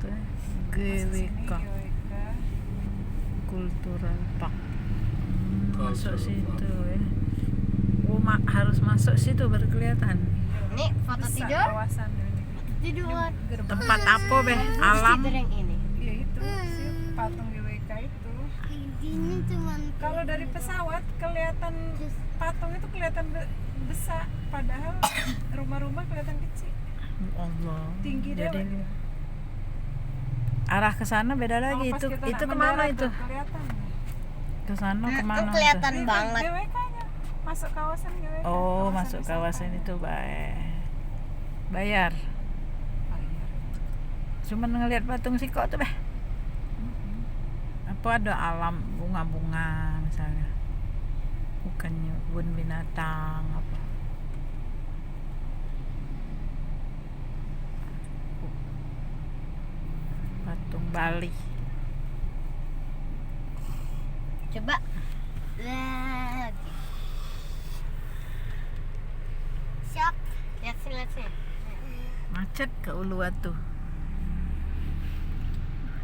itu GWK Cultural Park. Masuk situ ya. Oh, harus masuk situ baru kelihatan. Nih foto tidur. Tidur. Tempat apa beh? Alam. Tidur yang ini. Iya itu si patung GWK itu. Ini cuman Kalau dari pesawat kelihatan patung itu kelihatan besar, padahal rumah-rumah kelihatan kecil. Allah. Tinggi deh. Jadi arah ke sana beda lagi. Itu kemana itu? Kelihatan. Ke sana kemana? Kelihatan itu? banget. GWK-nya masuk kawasan GWK. Oh, masuk wisata. kawasan itu bayar. Cuman ngelihat patung siko tuh beh. Apa ada alam bunga-bunga misalnya? Bukannya kebun binatang apa? Patung Bali. Coba. Lagi. shock. Lihat sih. Macet ke Uluwatu.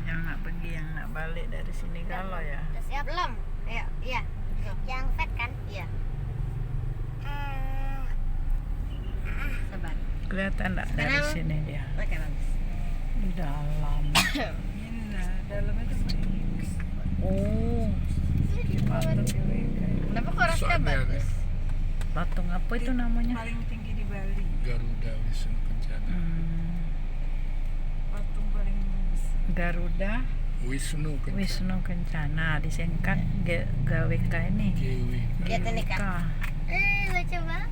Yang nak pergi, yang nak balik dari sini kalau ya. Udah siap belum? Ayo, iya. Yang fat kan? Iya. Eh, Sabar. Kelihatan enggak dari Sekarang- sini dia? Oke, bagus. Di dalam. Ini nah, dalamnya tuh Oh, patung GWK. Kenapa korosnya bagus? patung apa itu namanya? Paling tinggi di Bali. Garuda Wisnu Kencana. Patung paling besar. Garuda Wisnu Kencana. Wisnu Kencana disingkat GWK ini. GW. Lihat ini, Kak. lucu banget.